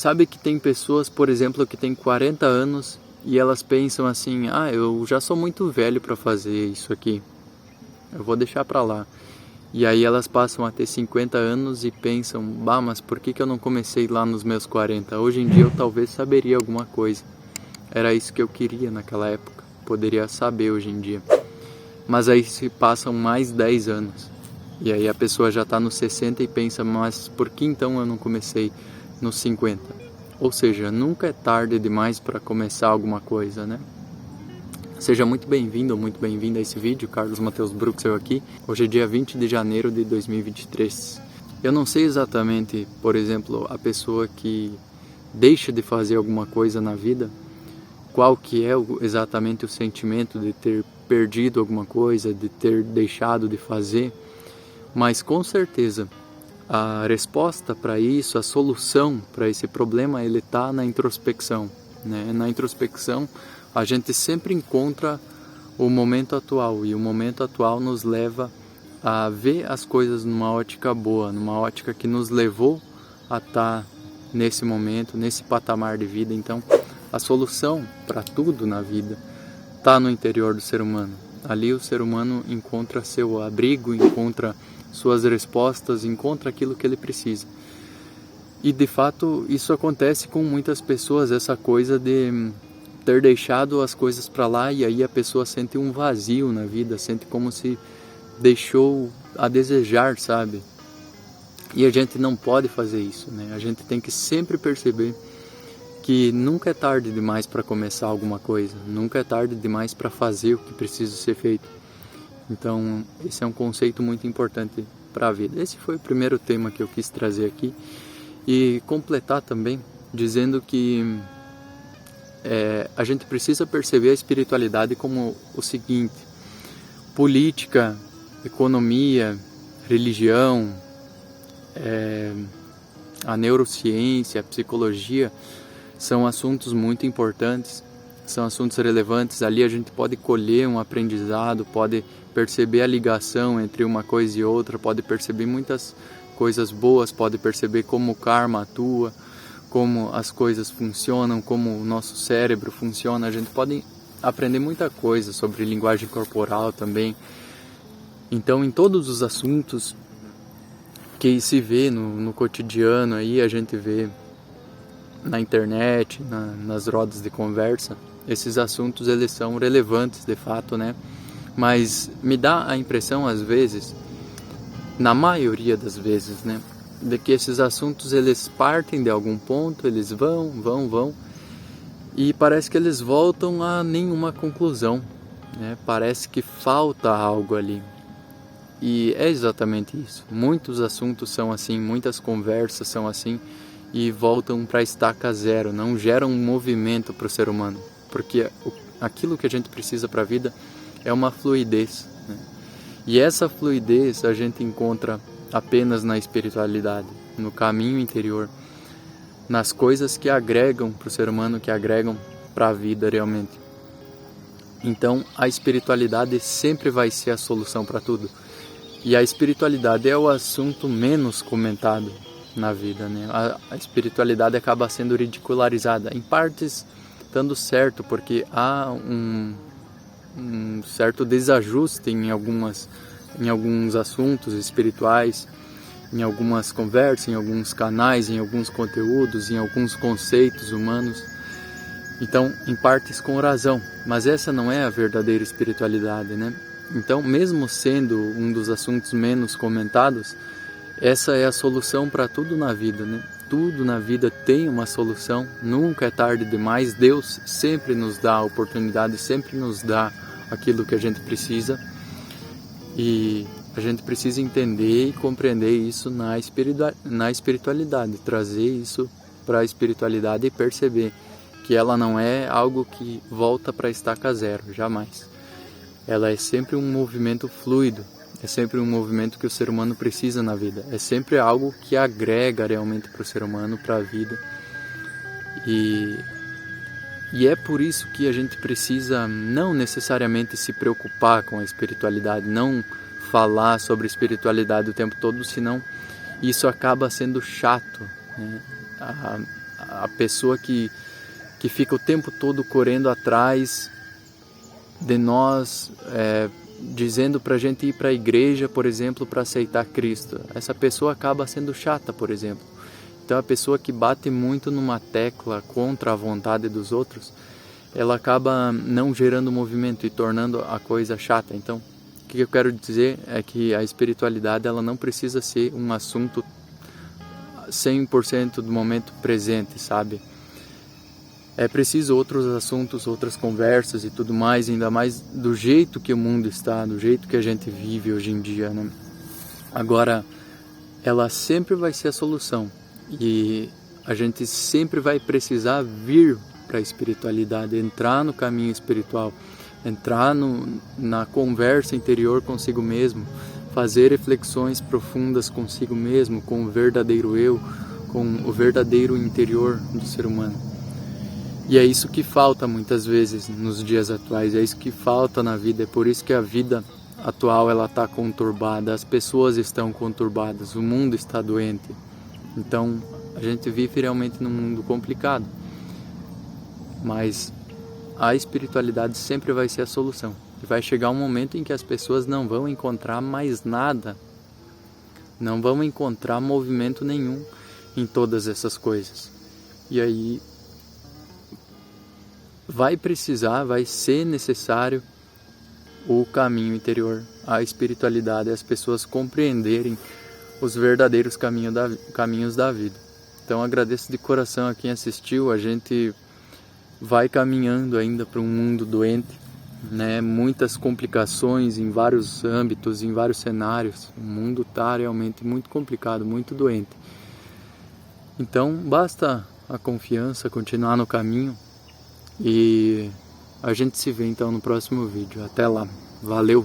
Sabe que tem pessoas, por exemplo, que têm 40 anos e elas pensam assim, eu já sou muito velho para fazer isso aqui, eu vou deixar para lá. E aí elas passam a ter 50 anos e pensam, mas por que eu não comecei lá nos meus 40? Hoje em dia eu talvez saberia alguma coisa. Era isso que eu queria naquela época, poderia saber hoje em dia. Mas aí se passam mais 10 anos. E aí a pessoa já está nos 60 e pensa, mas por que então eu não comecei nos 50? Ou seja, nunca é tarde demais para começar alguma coisa, né? Seja muito bem-vindo ou muito bem-vinda a esse vídeo, Carlos Matheus Bruxel aqui. Hoje é dia 20 de janeiro de 2023. Eu não sei exatamente, por exemplo, a pessoa que deixa de fazer alguma coisa na vida, qual que é exatamente o sentimento de ter perdido alguma coisa, de ter deixado de fazer, mas com certeza a resposta para isso, a solução para esse problema, ele está na introspecção, né? Na introspecção a gente sempre encontra o momento atual, e o momento atual nos leva a ver as coisas numa ótica boa, numa ótica que nos levou a estar nesse momento, nesse patamar de vida. Então, a solução para tudo na vida está no interior do ser humano. Ali o ser humano encontra seu abrigo, encontra suas respostas, encontra aquilo que ele precisa. E de fato isso acontece com muitas pessoas, essa coisa de ter deixado as coisas para lá, e aí a pessoa sente um vazio na vida, sente como se deixou a desejar, sabe? E a gente não pode fazer isso, né? A gente tem que sempre perceber que nunca é tarde demais para começar alguma coisa, nunca é tarde demais para fazer o que precisa ser feito. Então, esse é um conceito muito importante para a vida. Esse foi o primeiro tema que eu quis trazer aqui e completar também dizendo que a gente precisa perceber a espiritualidade como o seguinte: política, economia, religião, a neurociência, a psicologia são assuntos muito importantes, são assuntos relevantes. Ali a gente pode colher um aprendizado, pode perceber a ligação entre uma coisa e outra, pode perceber muitas coisas boas, pode perceber como o karma atua, como as coisas funcionam, como o nosso cérebro funciona. A gente pode aprender muita coisa sobre linguagem corporal também. Então, em todos os assuntos que se vê no cotidiano, aí a gente vê na internet, nas rodas de conversa, esses assuntos eles são relevantes de fato, né? Mas me dá a impressão às vezes, na maioria das vezes, né, de que esses assuntos eles partem de algum ponto, eles vão e parece que eles voltam a nenhuma conclusão, né? Parece que falta algo ali. E é exatamente isso. Muitos assuntos são assim, muitas conversas são assim e voltam para a estaca zero, não geram um movimento para o ser humano, porque aquilo que a gente precisa para a vida é uma fluidez, né? E essa fluidez a gente encontra apenas na espiritualidade, no caminho interior, nas coisas que agregam para o ser humano, que agregam para a vida realmente. Então a espiritualidade sempre vai ser a solução para tudo. E a espiritualidade é o assunto menos comentado na vida, né? A espiritualidade acaba sendo ridicularizada, em partes dando certo, porque há um certo desajuste em alguns assuntos espirituais, em algumas conversas, em alguns canais, em alguns conteúdos, em alguns conceitos humanos. Então, em partes com razão, mas essa não é a verdadeira espiritualidade, né? Então, mesmo sendo um dos assuntos menos comentados, essa é a solução para tudo na vida, né? Tudo na vida tem uma solução, nunca é tarde demais. Deus sempre nos dá a oportunidade, sempre nos dá aquilo que a gente precisa, e a gente precisa entender e compreender isso na espiritualidade, trazer isso para a espiritualidade e perceber que ela não é algo que volta para a estaca zero, jamais. Ela é sempre um movimento fluido, é sempre um movimento que o ser humano precisa na vida, é sempre algo que agrega realmente para o ser humano, para a vida. E é por isso que a gente precisa não necessariamente se preocupar com a espiritualidade, não falar sobre espiritualidade o tempo todo, senão isso acaba sendo chato, né? a pessoa que fica o tempo todo correndo atrás de nós, dizendo pra gente ir para a igreja, por exemplo, para aceitar Cristo. Essa pessoa acaba sendo chata, por exemplo. Então a pessoa que bate muito numa tecla contra a vontade dos outros, ela acaba não gerando movimento e tornando a coisa chata. Então, o que eu quero dizer é que a espiritualidade ela não precisa ser um assunto 100% do momento presente, sabe? É preciso outros assuntos, outras conversas e tudo mais, ainda mais do jeito que o mundo está, do jeito que a gente vive hoje em dia, né? Agora, ela sempre vai ser a solução e a gente sempre vai precisar vir para a espiritualidade, entrar no caminho espiritual, entrar na conversa interior consigo mesmo, fazer reflexões profundas consigo mesmo, com o verdadeiro eu, com o verdadeiro interior do ser humano. E é isso que falta muitas vezes nos dias atuais, é isso que falta na vida, é por isso que a vida atual ela está conturbada, as pessoas estão conturbadas, o mundo está doente. Então a gente vive realmente num mundo complicado, mas a espiritualidade sempre vai ser a solução. E vai chegar um momento em que as pessoas não vão encontrar mais nada, não vão encontrar movimento nenhum em todas essas coisas. E aí vai ser necessário o caminho interior, a espiritualidade, as pessoas compreenderem os verdadeiros caminhos da vida. Então agradeço de coração a quem assistiu. A gente vai caminhando ainda para um mundo doente, né? Muitas complicações em vários âmbitos, em vários cenários. O mundo está realmente muito complicado, muito doente. Então basta a confiança, continuar no caminho. E a gente se vê então no próximo vídeo. Até lá. Valeu!